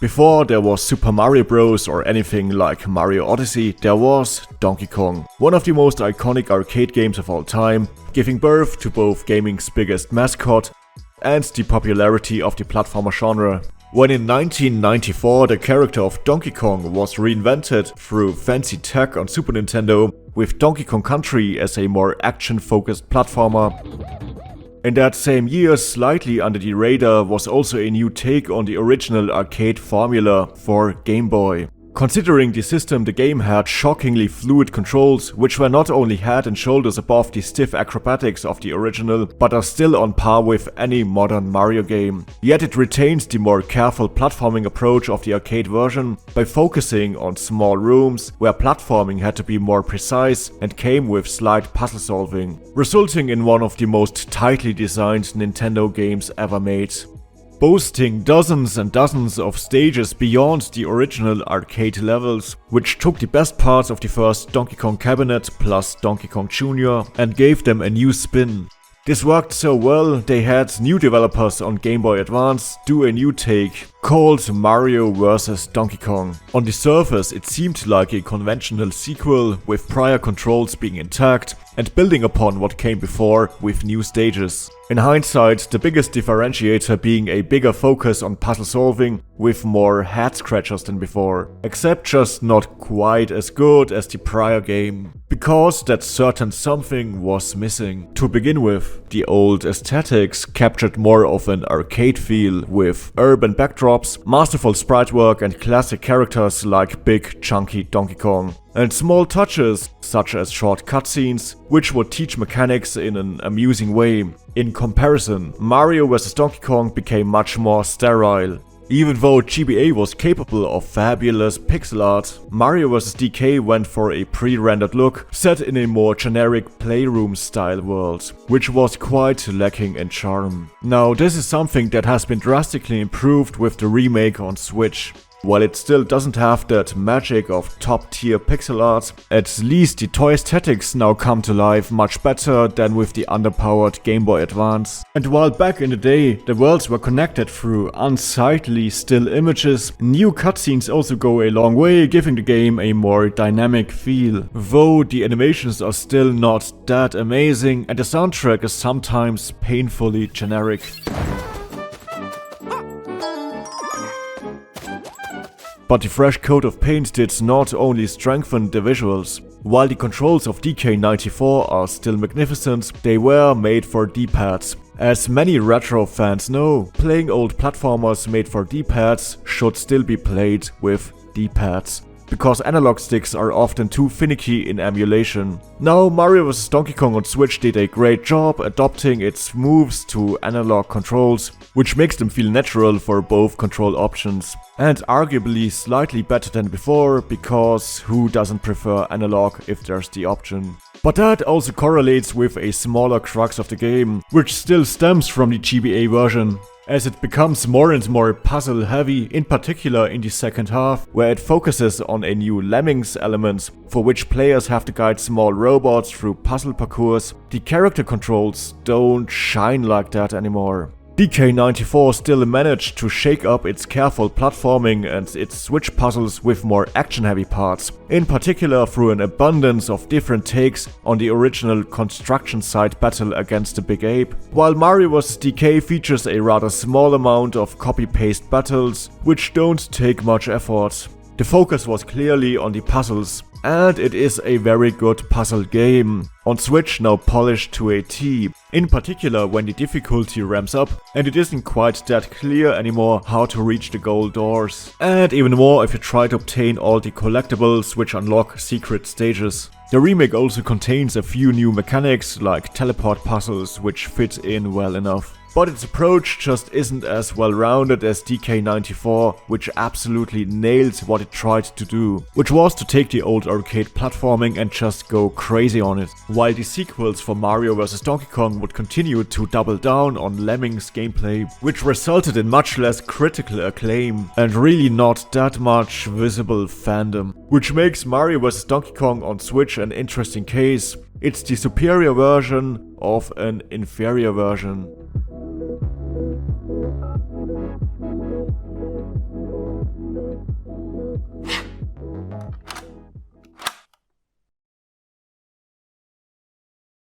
Before there was Super Mario Bros. Or anything like Mario Odyssey, there was Donkey Kong, one of the most iconic arcade games of all time, giving birth to both gaming's biggest mascot and the popularity of the platformer genre. When in 1994 the character of Donkey Kong was reinvented through fancy tech on Super Nintendo, with Donkey Kong Country as a more action-focused platformer. In that same year, slightly under the radar, was also a new take on the original arcade formula for Game Boy. Considering the system, the game had shockingly fluid controls, which were not only head and shoulders above the stiff acrobatics of the original, but are still on par with any modern Mario game. Yet it retains the more careful platforming approach of the arcade version by focusing on small rooms where platforming had to be more precise and came with slight puzzle solving, resulting in one of the most tightly designed Nintendo games ever made. Boasting dozens and dozens of stages beyond the original arcade levels, which took the best parts of the first Donkey Kong cabinet plus Donkey Kong Jr. and gave them a new spin. This worked so well, they had new developers on Game Boy Advance do a new take called Mario vs. Donkey Kong. On the surface, it seemed like a conventional sequel with prior controls being intact and building upon what came before with new stages. In hindsight, the biggest differentiator being a bigger focus on puzzle solving with more head scratchers than before, except just not quite as good as the prior game. Because that certain something was missing. To begin with, the old aesthetics captured more of an arcade feel with urban backdrops, masterful sprite work and classic characters like big chunky Donkey Kong. And small touches, such as short cutscenes, which would teach mechanics in an amusing way. In comparison, Mario vs. Donkey Kong became much more sterile. Even though GBA was capable of fabulous pixel art, Mario vs. DK went for a pre-rendered look set in a more generic playroom-style world, which was quite lacking in charm. Now, this is something that has been drastically improved with the remake on Switch. While it still doesn't have that magic of top-tier pixel art, at least the toy aesthetics now come to life much better than with the underpowered Game Boy Advance. And while back in the day the worlds were connected through unsightly still images, new cutscenes also go a long way, giving the game a more dynamic feel. Though the animations are still not that amazing and the soundtrack is sometimes painfully generic. But the fresh coat of paint did not only strengthen the visuals. While the controls of DK94 are still magnificent, they were made for D-pads. As many retro fans know, playing old platformers made for D-pads should still be played with D-pads, because analog sticks are often too finicky in emulation. Now Mario vs. Donkey Kong on Switch did a great job adopting its moves to analog controls, which makes them feel natural for both control options. And arguably slightly better than before, because who doesn't prefer analog if there's the option? But that also correlates with a smaller crux of the game, which still stems from the GBA version, as it becomes more and more puzzle heavy, in particular in the second half, where it focuses on a new Lemmings element, for which players have to guide small robots through puzzle parkours. The character controls don't shine like that anymore. DK94 still managed to shake up its careful platforming and its Switch puzzles with more action-heavy parts, in particular through an abundance of different takes on the original construction site battle against the Big Ape, while Mario vs. DK features a rather small amount of copy-paste battles, which don't take much effort. The focus was clearly on the puzzles, and it is a very good puzzle game, on Switch now polished to a T, in particular when the difficulty ramps up and it isn't quite that clear anymore how to reach the goal doors. And even more if you try to obtain all the collectibles which unlock secret stages. The remake also contains a few new mechanics like teleport puzzles which fit in well enough. But its approach just isn't as well-rounded as DK94, which absolutely nailed what it tried to do, which was to take the old arcade platforming and just go crazy on it, while the sequels for Mario vs. Donkey Kong would continue to double down on Lemmings gameplay, which resulted in much less critical acclaim and really not that much visible fandom, which makes Mario vs. Donkey Kong on Switch an interesting case. It's the superior version of an inferior version.